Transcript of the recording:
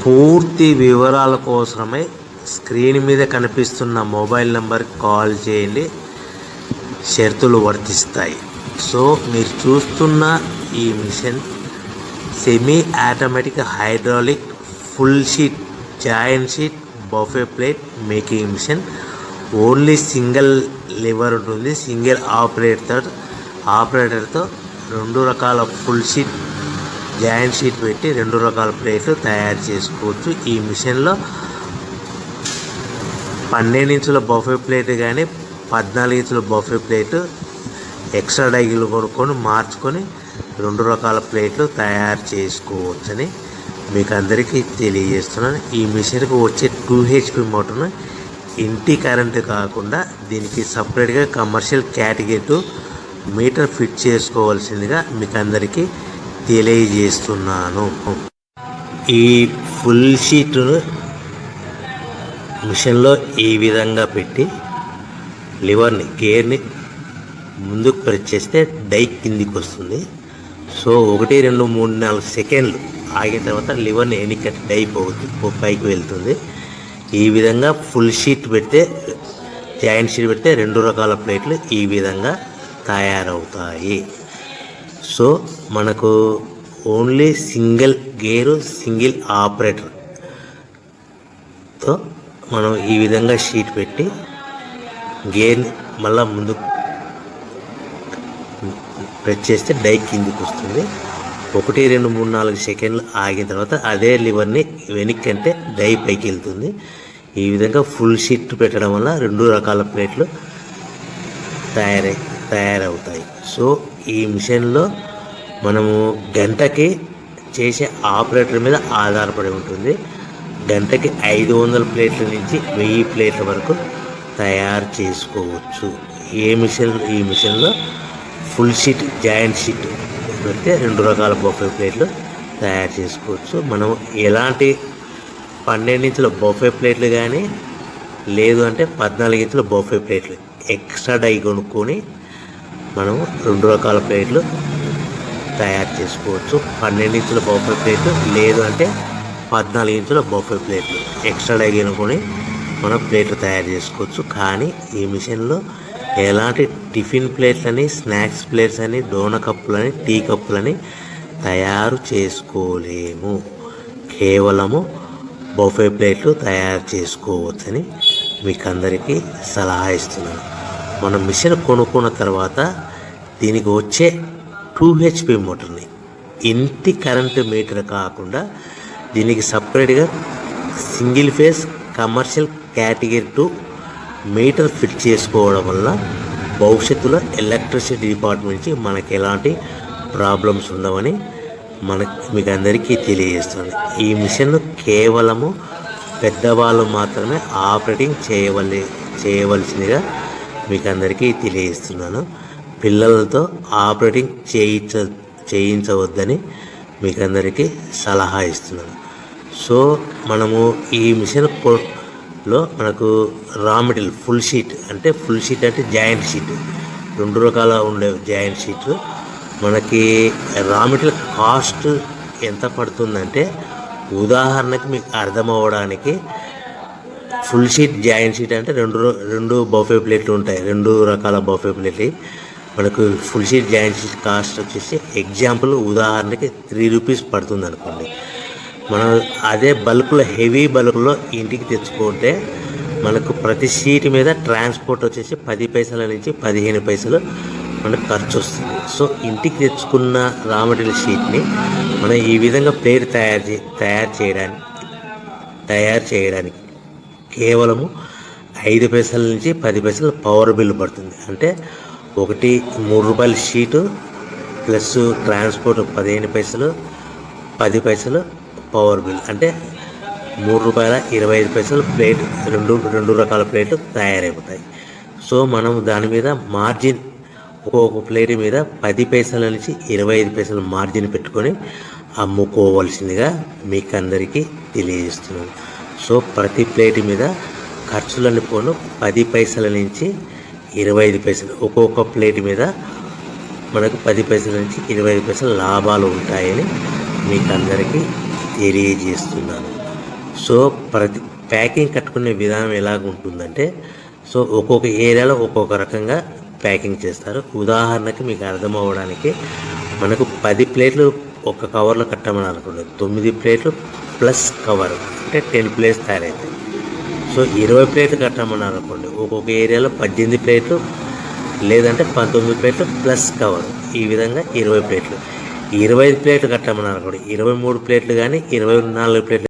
పూర్తి వివరాల కోసమై స్క్రీన్ మీద కనిపిస్తున్న మొబైల్ నెంబర్కి కాల్ చేయండి, షరతులు వర్తిస్తాయి. సో మీరు చూస్తున్న ఈ machine semi automatic hydraulic full sheet joint sheet buffet plate making machine. Only single lever ఉంటుంది. సింగిల్ ఆపరేటర్తో 2 రకాల ఫుల్ షీట్ జాయింట్ షీట్ పెట్టి 2 రకాల ప్లేట్లు తయారు చేసుకోవచ్చు. ఈ మిషన్లో 12 ఇంచుల బఫే ప్లేట్ కానీ 14 ఇంచుల బఫే ప్లేట్ ఎక్స్ట్రా డైలు కొనుక్కొని మార్చుకొని 2 రకాల ప్లేట్లు తయారు చేసుకోవచ్చని మీకు అందరికీ తెలియజేస్తున్నాను. ఈ మిషన్కి వచ్చే 2 HP మోటార్ను ఇంటి కరెంటు కాకుండా దీనికి సపరేట్గా కమర్షియల్ కేటగిరీ 2 మీటర్ ఫిట్ చేసుకోవాల్సిందిగా మీకు అందరికీ తెలియజేస్తున్నాను. ఈ ఫుల్ షీట్ను మిషన్లో ఈ విధంగా పెట్టి గేర్ని ముందుకు ప్రెస్ చేస్తే డై కిందికి వస్తుంది. సో 1 2 3 4 సెకండ్లు ఆగిన తర్వాత లివర్ని ఎన్నికట్టి డై పైకి వెళ్తుంది. ఈ విధంగా ఫుల్ షీట్ పెడితే జాయింట్ షీట్ పెడితే 2 రకాల ప్లేట్లు ఈ విధంగా తయారవుతాయి. సో మనకు ఓన్లీ సింగిల్ గేరు సింగిల్ ఆపరేటర్తో మనం ఈ విధంగా షీట్ పెట్టి గేర్ని మళ్ళీ ముందుకు ప్రెస్ చేస్తే డై కిందికి వస్తుంది. 1 2 3 4 సెకండ్లు ఆగిన తర్వాత అదే లివర్ని వెనక్కి అంటే డై పైకి వెళ్తుంది. ఈ విధంగా ఫుల్ షీట్ పెట్టడం వల్ల 2 రకాల ప్లేట్లు తయారవుతాయి. సో ఈ మిషన్లో మనము గంటకి చేసే ఆపరేటర్ మీద ఆధారపడి ఉంటుంది. గంటకి 500 ప్లేట్ల నుంచి 1000 ప్లేట్ల వరకు తయారు చేసుకోవచ్చు. ఈ మిషన్లో ఫుల్ షీట్ జాయింట్ షీట్ పెడితే 2 రకాల బఫే ప్లేట్లు తయారు చేసుకోవచ్చు. మనం ఎలాంటి 12 ఇంచుల బఫే ప్లేట్లు కానీ లేదు అంటే 14 ఇంచుల బఫే ప్లేట్లు ఎక్స్ట్రా డై కొనుక్కొని మనం 2 రకాల ప్లేట్లు తయారు చేసుకోవచ్చు. 12 ఇంచుల బఫే ప్లేట్లు లేదు అంటే 14 ఇంచుల బఫే ప్లేట్లు ఎక్స్ట్రా డై కొనుక్కొని మనం ప్లేట్లు తయారు చేసుకోవచ్చు. కానీ ఈ మిషన్లో ఎలాంటి టిఫిన్ ప్లేట్లని, స్నాక్స్ ప్లేట్స్ అని, డోన కప్పులని, టీ కప్పులని తయారు చేసుకోలేము. కేవలము బఫే ప్లేట్లు తయారు చేసుకోవచ్చని మీకు అందరికీ సలహా ఇస్తున్నాను. మనం మిషన్ కొనుక్కున్న తర్వాత దీనికి వచ్చే 2 HP మోటార్ని ఇంటి కరెంటు మీటర్ కాకుండా దీనికి సపరేట్గా single phase commercial category 2 metre fit చేసుకోవడం వల్ల భవిష్యత్తులో ఎలక్ట్రిసిటీ డిపార్ట్మెంట్ నుంచి మనకి ఎలాంటి ప్రాబ్లమ్స్ ఉండవని మీకు అందరికీ తెలియజేస్తుంది. ఈ మిషన్ కేవలము పెద్దవాళ్ళు మాత్రమే ఆపరేటింగ్ చేయవలసిందిగా మీకు అందరికీ తెలియజేస్తున్నాను. పిల్లలతో ఆపరేటింగ్ చేయించవద్దని మీకు అందరికీ సలహా ఇస్తున్నాను. సో మనము ఈ మిషన్లో మనకు రా మెటీరియల్ ఫుల్ షీట్ అంటే జాయింట్ షీట్ 2 రకాల ఉండే జాయింట్ షీట్ మనకి రా మెటీరియల్ కాస్ట్ ఎంత పడుతుందంటే ఉదాహరణకి మీకు అర్థమవ్వడానికి ఫుల్ షీట్ జాయింట్ షీట్ అంటే 2 బఫే ప్లేట్లు ఉంటాయి. 2 రకాల బఫే ప్లేట్లు మనకు full sheet joint sheet cost వచ్చేసి ఎగ్జాంపుల్ ఉదాహరణకి 3 రూపీస్ పడుతుంది అనుకోండి. మనం అదే బల్క్లో హెవీ బల్క్లో ఇంటికి తెచ్చుకుంటే మనకు ప్రతి షీట్ మీద ట్రాన్స్పోర్ట్ వచ్చేసి 10 పైసల నుంచి 15 పైసలు మనకు ఖర్చు వస్తుంది. సో ఇంటికి తెచ్చుకున్న రా మెటీరియల్ షీట్ని మనం ఈ విధంగా ప్లేట్ తయారు చేయడానికి కేవలము 5 పైసల నుంచి 10 పైసలు పవర్ బిల్ పడుతుంది. అంటే 3 రూపాయల షీటు ప్లస్ ట్రాన్స్పోర్ట్ 15 పైసలు 10 పైసలు పవర్ బిల్ అంటే 3 రూపాయల 25 పైసలు ప్లేట్ 2 రకాల ప్లేట్లు తయారైపోతాయి. సో మనం దాని మీద మార్జిన్ ఒక్కొక్క ప్లేట్ మీద 10 పైసల నుంచి 25 పైసలు మార్జిన్ పెట్టుకొని అమ్ముకోవాల్సిందిగా మీకు అందరికీ తెలియజేస్తున్నాను. సో ప్రతి ప్లేట్ మీద ఖర్చులన్నీ పోను 10 పైసల నుంచి 25 పైసలు ఒక్కొక్క ప్లేట్ మీద మనకు 10 పైసల నుంచి 25 పైసలు లాభాలు ఉంటాయని మీకు అందరికీ తెలియజేస్తున్నాను. సో ప్రతి ప్యాకింగ్ కట్టుకునే విధానం ఎలాగ ఉంటుందంటే, సో ఒక్కొక్క ఏరియాలో ఒక్కొక్క రకంగా ప్యాకింగ్ చేస్తారు. ఉదాహరణకి మీకు అర్థం అవ్వడానికి, మనకు 10 ప్లేట్లు ఒక కవర్లో కట్టమని అనుకోండి, 9 ప్లేట్లు ప్లస్ కవర్ అంటే 10 ప్లేట్స్ తయారవుతాయి. సో 20 ప్లేట్లు కట్టమని అనుకోండి, ఒక్కొక్క ఏరియాలో 18 ప్లేట్లు లేదంటే 19 ప్లేట్లు ప్లస్ కవర్, ఈ విధంగా 20 ప్లేట్లు. 25 ప్లేట్లు కట్టమని అనుకోండి, 23 ప్లేట్లు కానీ 24 ప్లేట్లు